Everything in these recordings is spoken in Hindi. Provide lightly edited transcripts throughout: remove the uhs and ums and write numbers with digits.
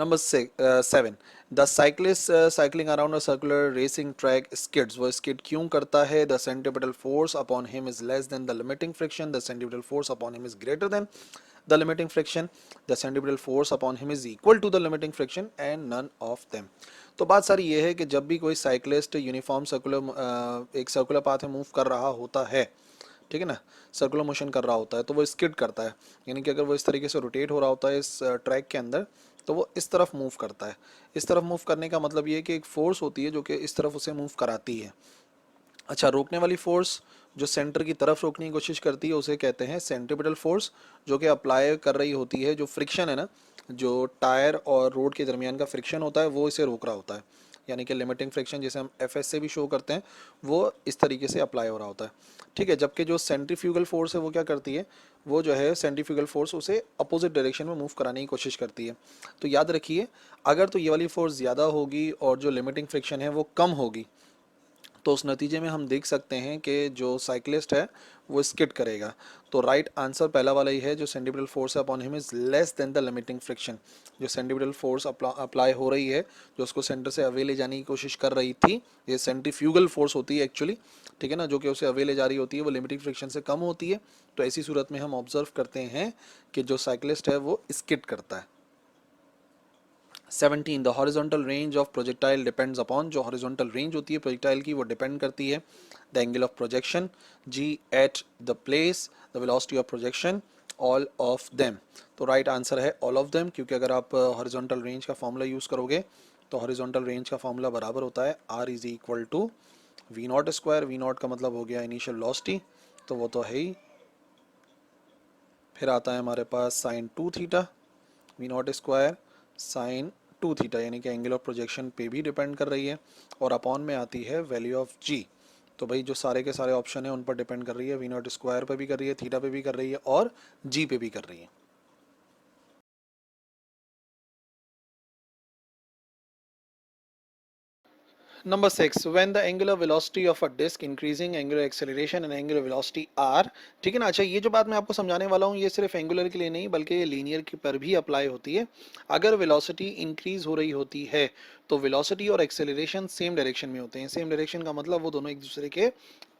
Number 7, the cyclist cycling around a circular racing track skids, वो स्किड क्यों करता है? The centripetal force upon him is less than the limiting friction, the centripetal force upon him is greater than the limiting friction, the centripetal force upon him is equal to the limiting friction and none of them. तो बात सारी ये है कि जब भी कोई साइक्लिस्ट यूनिफॉर्म सर्कुलर एक सर्कुलर पाथ में मूव कर रहा होता है, ठीक है ना, सर्कुलर मोशन कर रहा होता है, तो वो स्किड करता है, यानी कि अगर वो इस तरीके से रोटेट हो रहा होता है इस ट्रैक के अंदर, तो वो इस तरफ मूव करता है। इस तरफ मूव करने का मतलब ये है कि एक फोर्स होती है जो कि इस तरफ उसे मूव कराती है। अच्छा, रोकने वाली फोर्स जो सेंटर की तरफ रोकने की कोशिश करती है उसे कहते हैं सेंट्रीपिटल फोर्स, जो कि अप्लाई कर रही होती है, जो फ्रिक्शन है ना, जो टायर और रोड के दरमियान का फ्रिक्शन होता है वो इसे रोक रहा होता है, यानी कि लिमिटिंग फ्रिक्शन जिसे हम एफ एस से भी शो करते हैं, वो इस तरीके से अप्लाई हो रहा होता है। ठीक है, जबकि जो सेंट्रीफ्यूगल फोर्स है वो क्या करती है, वो जो है सेंट्रीफ्यूगल फोर्स उसे अपोजिट डायरेक्शन में मूव कराने की कोशिश करती है। तो याद रखिए, अगर तो ये वाली फोर्स ज़्यादा होगी और जो लिमिटिंग फ्रिक्शन है वो कम होगी, तो उस नतीजे में हम देख सकते हैं कि जो साइक्लिस्ट है वो स्किड करेगा। तो राइट आंसर पहला वाला ही है, जो centripetal force upon him is less than the limiting friction. जो सेंट्रीपिटल फोर्स अप्लाई हो रही है, जो उसको सेंटर से अवे ले जाने की कोशिश कर रही थी, ये सेंट्रीफ्यूगल फोर्स होती है एक्चुअली, ठीक है ना, जो कि उसे अवे ले जा रही होती है, वो लिमिटिंग फ्रिक्शन से कम होती है। तो ऐसी सूरत में हम ऑब्जर्व करते हैं कि जो साइक्लिस्ट है वो स्किड करता है। 17, the horizontal range of projectile depends upon, जो हॉरिजॉन्टल रेंज होती है प्रोजेक्टाइल की वो डिपेंड करती है the angle of projection, g at the place, the velocity of projection, all of them. तो राइट आंसर है ऑल ऑफ देम, क्योंकि अगर आप हॉरिजॉन्टल रेंज का फॉर्मूला यूज़ करोगे तो हॉरिजॉन्टल रेंज का फॉर्मूला बराबर होता है R is equal to v not square. V not का मतलब हो गया इनिशियल वेलोसिटी, तो वो तो है ही। फिर आता है हमारे पास sine 2 theta, V not square sine 2 theta, यानी कि एंगल ऑफ प्रोजेक्शन पे भी डिपेंड कर रही है, और अपॉन में आती है वैल्यू ऑफ जी। तो भाई जो सारे के सारे ऑप्शन है उन पर डिपेंड कर रही है, वी नॉट स्क्वायर पे भी कर रही है, थीटा पे भी कर रही है, और जी पे भी कर रही है। Number 6, when the angular velocity of a disk increasing, angular acceleration and angular velocity are, ठीक है ना। अच्छा, ये जो बात मैं आपको समझाने वाला हूँ ये सिर्फ एंगुलर के लिए नहीं बल्कि ये लीनियर के पर भी अप्लाई होती है। अगर वेलोसिटी इंक्रीज हो रही होती है तो वेलोसिटी और एक्सेलरेशन सेम डायरेक्शन में होते हैं। सेम डायरेक्शन का मतलब वो दोनों एक दूसरे के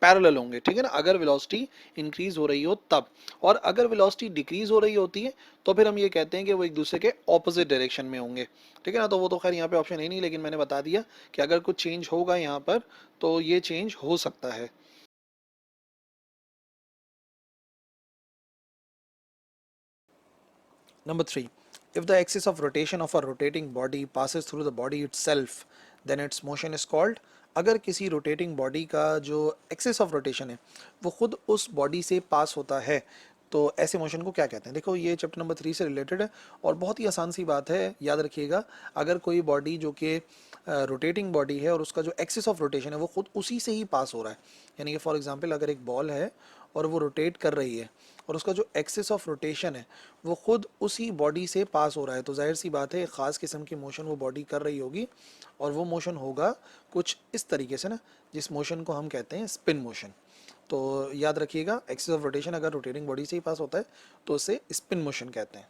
पैरेलल होंगे, ठीक है ना, अगर वेलोसिटी इंक्रीज हो रही हो तब। और अगर वेलोसिटी डिक्रीज हो रही होती है तो फिर हम ये कहते हैं कि वो एक दूसरे के ऑपोजिट डायरेक्शन में होंगे, ठीक है ना। तो वो तो खैर यहाँ पे ऑप्शन है नहीं, लेकिन मैंने बता दिया कि अगर कुछ चेंज होगा यहाँ पर तो ये चेंज हो सकता है। Number 3, if the axis of rotation of a rotating body passes through the body itself, then its motion is called, अगर किसी रोटेटिंग बॉडी का जो एक्सिस ऑफ रोटेशन है वो खुद उस बॉडी से पास होता है तो ऐसे मोशन को क्या कहते हैं? देखो, ये चैप्टर नंबर 3 से रिलेटेड है और बहुत ही आसान सी बात है, याद रखिएगा। अगर कोई बॉडी जो कि रोटेटिंग बॉडी है और उसका जो एक्सिस ऑफ रोटेशन है वो खुद उसी से ही पास हो रहा है, यानी कि फॉर एग्जांपल अगर एक बॉल है और वो रोटेट कर रही है और उसका जो एक्सिस ऑफ रोटेशन है वो खुद उसी बॉडी से पास हो रहा है, तो जाहिर सी बात है एक ख़ास किस्म की मोशन वो बॉडी कर रही होगी, और वो मोशन होगा कुछ इस तरीके से ना, जिस मोशन को हम कहते हैं स्पिन मोशन। तो याद रखिएगा, एक्सिस ऑफ रोटेशन अगर रोटेटिंग बॉडी से ही पास होता है तो उसे स्पिन मोशन कहते हैं।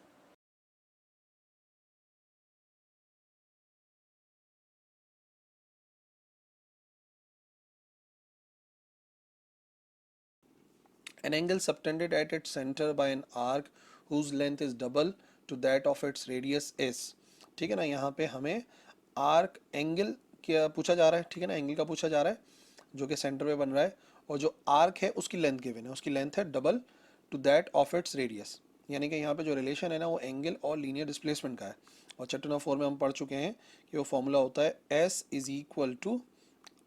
An angle subtended at its center by an arc whose length is double to that of its radius is, ठीक है ना। यहाँ पे हमें आर्क एंगल क्या पूछा जा रहा है, ठीक है ना, एंगल का पूछा जा रहा है जो कि सेंटर में बन रहा है, और जो आर्क है उसकी लेंथ गिवन है, उसकी लेंथ है double two that of its radius, यानी कि यहाँ पे जो रिलेशन है ना वो एंगल और लीनियर डिस्प्लेसमेंट का है। और चैप्टर नंबर 4 में हम पढ़ चुके हैं कि वो फॉर्मूला होता है s is equal to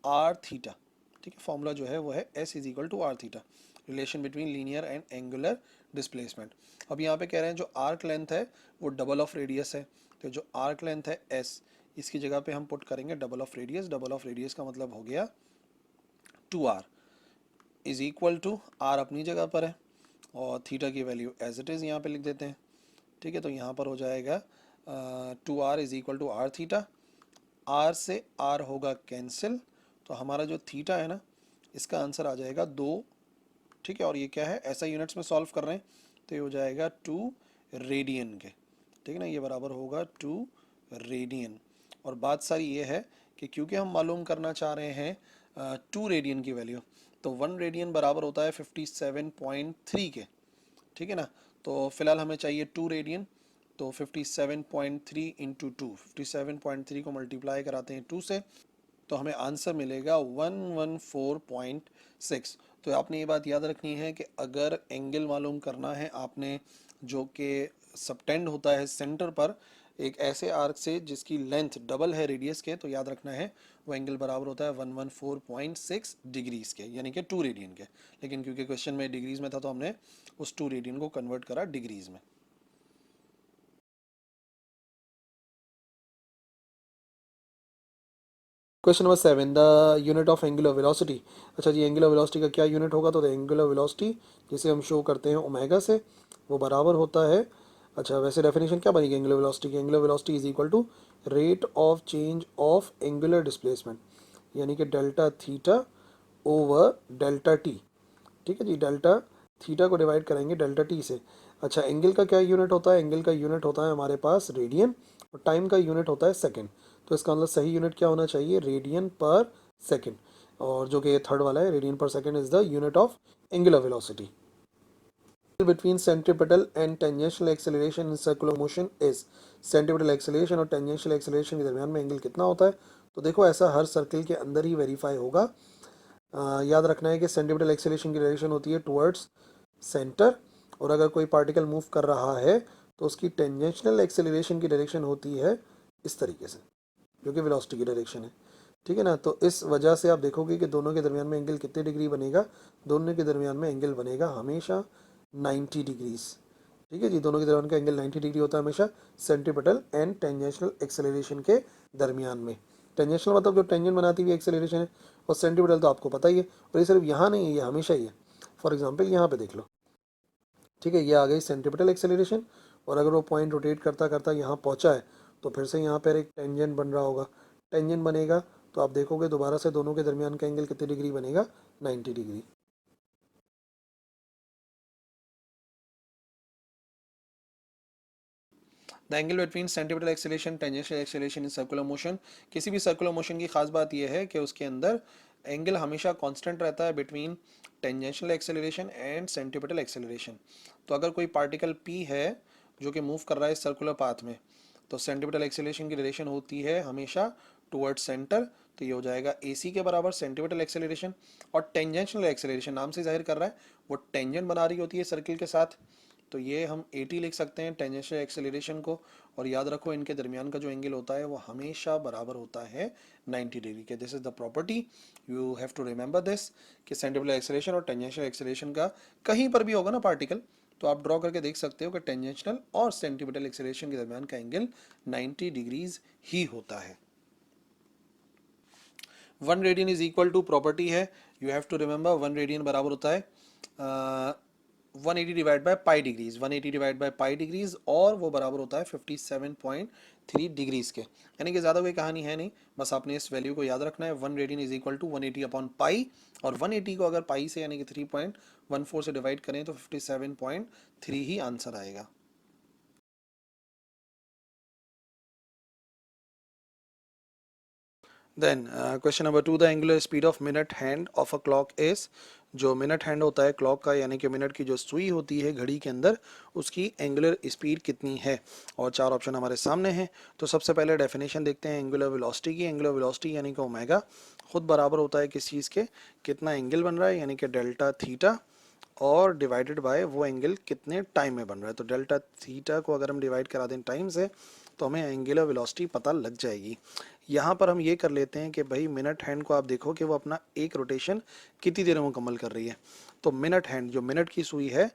r theta, ठीक है। फॉर्मूला जो है वो है s is equal to r theta, relation between linear and angular displacement. अब यहाँ पे कह रहे हैं जो आर्क लेंथ है वो डबल ऑफ रेडियस है, तो जो आर्क लेंथ है एस, इसकी जगह पे हम पुट करेंगे double of radius. Double of radius का मतलब हो गया 2r is equal to, are अपनी जगह पर है और थीटा की वैल्यू एज इट इज़ यहाँ पे लिख देते हैं, ठीक है। तो यहाँ पर हो जाएगा 2r is equal to r theta, r से आर होगा कैंसिल, तो हमारा जो थीटा है ना इसका आंसर आ जाएगा 2, ठीक है। और ये क्या है, ऐसा यूनिट्स में सॉल्व कर रहे हैं तो ये हो जाएगा 2 रेडियन के, ठीक है ना, ये बराबर होगा 2 रेडियन। और बात सारी ये है कि क्योंकि हम मालूम करना चाह रहे हैं 2 रेडियन की वैल्यू, तो 1 रेडियन बराबर होता है 57.3 के, ठीक है ना। तो फिलहाल हमें चाहिए 2 रेडियन, तो 57.3 इंटू 2, 57.3 को मल्टीप्लाई कराते हैं 2 से, तो हमें आंसर मिलेगा 114.6। तो आपने ये बात याद रखनी है कि अगर एंगल मालूम करना है आपने जो कि सबटेंड होता है सेंटर पर एक ऐसे आर्क से जिसकी लेंथ डबल है रेडियस के, तो याद रखना है वो एंगल बराबर होता है 114.6 डिग्रीज के, यानी कि 2 रेडियन के। लेकिन क्योंकि क्वेश्चन में डिग्रीज में था तो हमने उस 2 रेडियन को कन्वर्ट करा डिग्रीज में। Question number 7, the unit of angular velocity. अच्छा जी, एंगुलर वेलोसिटी का क्या यूनिट होगा? तो द एंगुलर वेलोसिटी जिसे हम शो करते हैं ओमेगा से, वो बराबर होता है, अच्छा वैसे डेफिनेशन क्या बनेगी एंगुलर वेलोसिटी की? Angular velocity is equal to rate of change of angular displacement, यानी कि delta theta over delta t. ठीक है जी, डेल्टा थीटा को डिवाइड करेंगे डेल्टा टी से। अच्छा, एंगल का क्या यूनिट होता है? एंगल का यूनिट होता है हमारे पास रेडियन, और टाइम का यूनिट होता है सेकंड। तो इसका मतलब सही यूनिट क्या होना चाहिए? रेडियन पर सेकंड, और जो कि थर्ड वाला है रेडियन पर second is the unit of angular velocity. Between centripetal and tangential acceleration in circular motion is, centripetal acceleration और टेंजेंशियल एक्सेलरेशन के दरमियान में एंगल कितना होता है? तो देखो ऐसा हर सर्किल के अंदर ही वेरीफाई होगा। याद रखना है कि सेंट्रीपिटल एक्सेलरेशन की डायरेक्शन होती है टुवर्ड्स सेंटर, और अगर कोई पार्टिकल मूव कर रहा है तो उसकी टेंजेंशियल एक्सेलरेशन की डायरेक्शन होती है इस तरीके से, जो कि वेलोसिटी की डायरेक्शन है, ठीक है ना। तो इस वजह से आप देखोगे कि दोनों के दरमियान में एंगल कितने डिग्री बनेगा? दोनों के दरमियान में एंगल बनेगा हमेशा 90 डिग्रीज, ठीक है जी। दोनों के दरमियान का एंगल 90 डिग्री होता है हमेशा सेंट्रीपिटल एंड टेंजेंशियल एक्सेलरेशन के दरमियान में। टेंजेंशियल मतलब जो टेंजेंट बनाती हुई एक्सेलरेशन है, और सेंट्रीपिटल तो आपको पता ही है, और ये सिर्फ यहाँ नहीं है, ये हमेशा ही है। फॉर एग्जाम्पल यहाँ पे देख लो, ठीक है, ये आ गई सेंट्रीपिटल एक्सेलरेशन, और अगर वो पॉइंट रोटेट करता करता यहाँ पहुँचा है तो फिर से यहाँ पर एक टेंजेंट बन रहा होगा, टेंजेंट बनेगा तो आप देखोगे दोबारा से दोनों के दरमियान का एंगल कितनी डिग्री बनेगा? 90 degree. The angle between centripetal acceleration tangential acceleration in circular motion, किसी भी सर्कुलर मोशन की खास बात यह है कि उसके अंदर एंगल हमेशा कांस्टेंट रहता है between tangential acceleration and centripetal acceleration. तो अगर कोई पार्टिकल P है जो कि मूव कर रहा है सर्कुलर पाथ में, तो सेंट्रीपिटल एक्सेलरेशन की डायरेक्शन होती है हमेशा टुवर्ड्स सेंटर, तो ये हो जाएगा AC के बराबर सेंट्रीपिटल एक्सेलरेशन। और टेंजेंशियल एक्सेलरेशन नाम से जाहिर कर रहा है वो टेंजेंट बना रही होती है सर्किल के साथ, तो ये हम 80 लिख सकते हैं टेंजेंशियल एक्सेलरेशन को। और याद रखो इनके दरमियान का जो एंगल होता है वो हमेशा बराबर होता है 90 डिग्री के। This is the property, you have to remember this, कि सेंट्रीपिटल एक्सेलरेशन और टेंजेंशियल एक्सेलरेशन का कहीं पर भी होगा ना पार्टिकल, तो आप ड्रॉ करके देख सकते हो कि टेंजेंशियल और सेंट्रीपिटल एक्सेलरेशन के दरमियान का एंगल 90 डिग्रीज ही होता है। 1 radian is equal to, property है, you have to remember 1 radian बराबर होता है 180 divide by pi degrees, 180 divide by pi degrees, और वो बराबर होता है 57.3 डिग्रीज के। यानी कि ज़्यादा कोई कहानी है नहीं, बस आपने इस वैल्यू को याद रखना है, 1 radian is equal to 180 upon पाई, और 180 को अगर पाई से यानी कि 3.14 से डिवाइड करें तो 57.3 ही आंसर आएगा। Then question number 2, the angular speed of minute hand of a clock is, जो मिनट हैंड होता है क्लॉक का, यानी कि मिनट की जो सुई होती है घड़ी के अंदर, उसकी एंगुलर स्पीड कितनी है? और 4 ऑप्शन हमारे सामने हैं। तो सबसे पहले डेफिनेशन देखते हैं एंगुलर वेलोसिटी की। एंगुलर वेलोसिटी यानी कि ओमेगा खुद बराबर होता है किस चीज़ के? कितना एंगल बन रहा है, यानी कि डेल्टा थीटा, और डिवाइडेड बाय वो एंगल कितने टाइम में बन रहा है। तो डेल्टा थीटा को अगर हम डिवाइड करा दें टाइम से तो हमें एंगुलर वेलोसिटी पता लग जाएगी। यहाँ पर हम ये कर लेते हैं कि भाई मिनट हैंड को आप देखो कि वो अपना एक रोटेशन कितनी देर में मुकम्मल कर रही है। तो मिनट हैंड जो मिनट की सुई है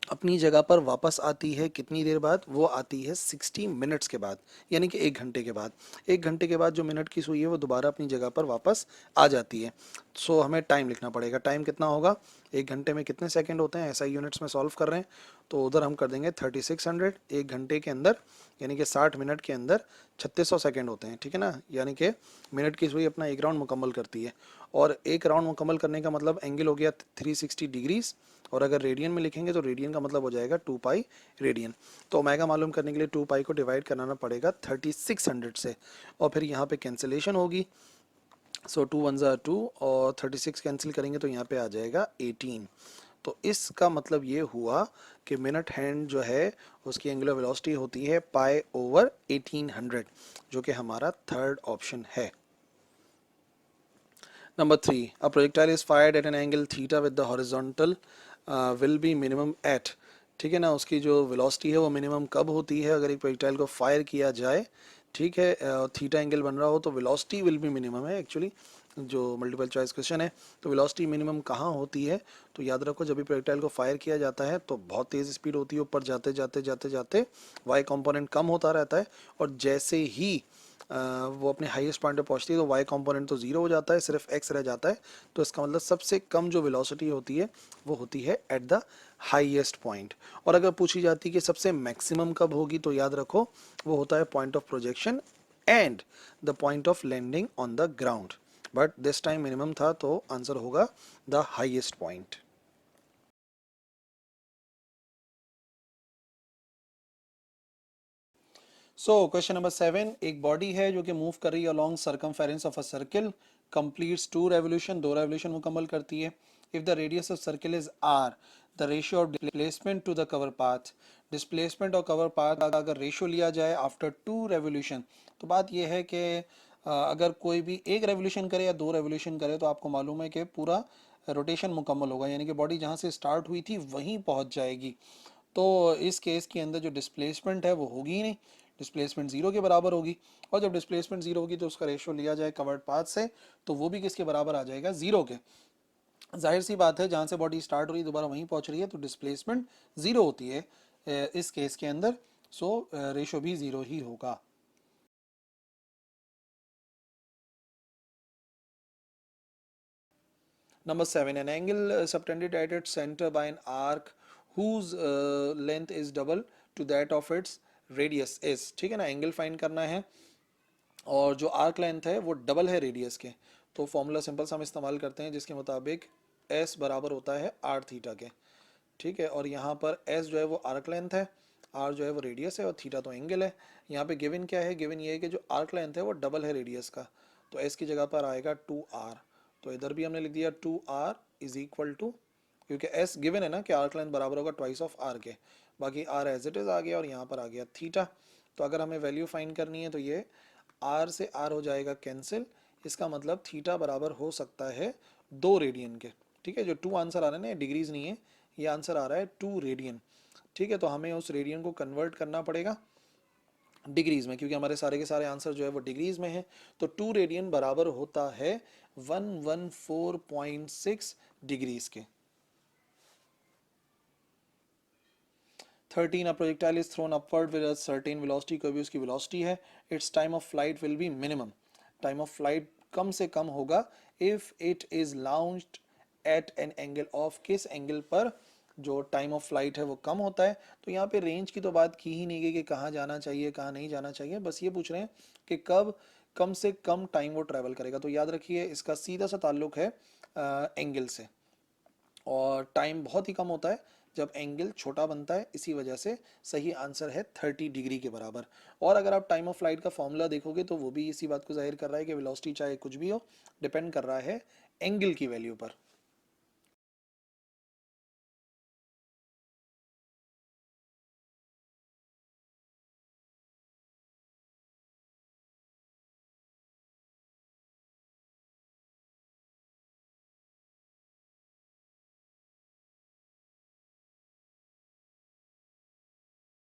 अपनी जगह पर वापस आती है कितनी देर बाद? वो आती है 60 मिनट्स के बाद, यानी कि 1 घंटे के बाद। 1 घंटे के बाद जो मिनट की सुई है वो दोबारा अपनी जगह पर वापस आ जाती है। सो हमें टाइम लिखना पड़ेगा, टाइम कितना होगा? 1 घंटे में कितने सेकंड होते हैं? ऐसा यूनिट्स में सॉल्व कर रहे हैं तो उधर हम कर देंगे 3600। 1 घंटे के अंदर यानी कि 60 मिनट के अंदर 3600 सेकेंड होते हैं, ठीक है ना। यानी कि मिनट की सुई अपना एक राउंड मुकम्मल करती है, और एक राउंड मुकम्मल करने का मतलब एंगल हो गया 360 डिग्रीज, और अगर रेडियन में लिखेंगे तो रेडियन का मतलब हो जाएगा 2 पाई रेडियन। तो ओमेगा मालूम करने के लिए 2 पाई को डिवाइड कराना पड़ेगा 3600 से, और फिर यहाँ पे कैंसिलेशन होगी। सो 2 1 ज़ा 2 और 36 कैंसिल करेंगे तो यहाँ पे आ जाएगा 18। तो इसका मतलब ये हुआ कि मिनट हैंड जो है उसकी एंगुलर वेलोसिटी होती है पाई ओवर 1800, जो कि हमारा थर्ड ऑप्शन है। Number 3, a projectile is fired at an angle theta with the horizontal will be minimum at, ठीक है ना, उसकी जो वेलोसिटी है वो मिनिमम कब होती है अगर एक प्रोजेक्टाइल को फायर किया जाए, ठीक है, थीटा एंगल बन रहा हो तो वेलोसिटी विल बी मिनिमम है एक्चुअली, जो मल्टीपल चॉइस क्वेश्चन है। तो वेलोसिटी मिनिमम कहाँ होती है, तो याद रखो जब भी प्रोजेक्टाइल को फायर किया जाता है तो बहुत तेज़ स्पीड होती है, ऊपर जाते जाते जाते जाते वाई कंपोनेंट कम होता रहता है, और जैसे ही वो अपने हाईएस्ट पॉइंट पे पहुंचती है तो वाई कंपोनेंट तो ज़ीरो हो जाता है, सिर्फ एक्स रह जाता है। तो इसका मतलब सबसे कम जो वेलोसिटी होती है वो होती है एट द हाईएस्ट पॉइंट। और अगर पूछी जाती है कि सबसे मैक्सिमम कब होगी, तो याद रखो वो होता है point of projection and the point of landing on the ground, but this time minimum था तो आंसर होगा the highest point. So question number 7, एक बॉडी है जो कि मूव कर रही है along circumference of a circle, completes 2 revolution, 2 revolution मुकम्मल करती है। If the radius of circle is r, the ratio of displacement to the cover path, displacement और कवर पाथ अगर रेशियो लिया जाए आफ्टर 2 रेवोल्यूशन, तो बात यह है कि अगर कोई भी एक रेवोल्यूशन करे या 2 रेवोल्यूशन करे तो आपको मालूम है कि पूरा रोटेशन मुकम्मल होगा, यानी कि बॉडी जहाँ से स्टार्ट हुई थी वहीं पहुँच जाएगी। तो इस केस के अंदर जो डिस्प्लेसमेंट है वो होगी ही नहीं, डिस्प्लेसमेंट ज़ीरो के बराबर होगी, और जब डिस्प्लेसमेंट ज़ीरो होगी तो उसका रेशियो लिया जाए कवर्ड पाथ से तो वो भी किसके बराबर आ जाएगा, ज़ीरो के। जाहिर सी बात है जहाँ से बॉडी स्टार्ट हो रही है दोबारा वहीं पहुँच रही है तो डिस्प्लेसमेंट ज़ीरो होती है इस केस के अंदर, सो रेशियो भी ज़ीरो ही होगा। Number 7, an angle subtended at its center by an arc whose length is double to that of its radius is, ठीक है ना, एंगल फाइंड करना है और जो आर्क लेंथ है वो डबल है रेडियस के। तो फॉर्मूला सिंपल सा हम इस्तेमाल करते हैं जिसके मुताबिक एस बराबर होता है आर थीटा के, ठीक है, और यहाँ पर एस जो है वो आर्क लेंथ है, आर जो है वो रेडियस है और थीटा तो एंगल है। यहाँ पे गिवन क्या है, गिवन ये है कि जो आर्क लेंथ है वो डबल है रेडियस का, तो एस की जगह पर आएगा 2r। तो इधर भी हमने लिख दिया 2r इज इक्वल टू, क्योंकि एस गिवन है ना कि आर्क लेंथ बराबर होगा ट्वाइस ऑफ आर के, बाकी आर एज इट इज़ आ गया और यहाँ पर आ गया थीटा। तो अगर हमें वैल्यू फाइंड करनी है तो ये आर से आर हो जाएगा कैंसिल, इसका मतलब थीटा बराबर हो सकता है 2 रेडियन के, ठीक है, जो 2 आंसर आ रहा है ना डिग्रीज नहीं है, ये आंसर आ रहा है 2 रेडियन, ठीक है। तो हमें उस रेडियन को कन्वर्ट करना पड़ेगा डिग्रीज में, क्योंकि हमारे सारे के सारे आंसर जो है वो डिग्रीज में है। तो 2 रेडियन बराबर होता है 114.6 डिग्रीज के। 13, a projectile is thrown upward with a certain velocity, कोई भी उसकी velocity है, its time of flight will be minimum, time of flight कम से कम होगा if it is launched at an angle of, किस एंगल पर जो टाइम ऑफ फ्लाइट है वो कम होता है। तो यहाँ पे रेंज की तो बात की ही नहीं गई कि कहाँ जाना चाहिए कहाँ नहीं जाना चाहिए, बस ये पूछ रहे हैं कि कब कम से कम टाइम वो ट्रैवल करेगा। तो याद रखिए इसका सीधा सा ताल्लुक है एंगल से, और टाइम बहुत ही कम होता है जब एंगल छोटा बनता है, इसी वजह से सही आंसर है 30 डिग्री के बराबर। और अगर आप टाइम ऑफ फ्लाइट का फॉर्मूला देखोगे तो वो भी इसी बात को जाहिर कर रहा है कि वेलोसिटी चाहे कुछ भी हो डिपेंड कर रहा है एंगल की वैल्यू पर।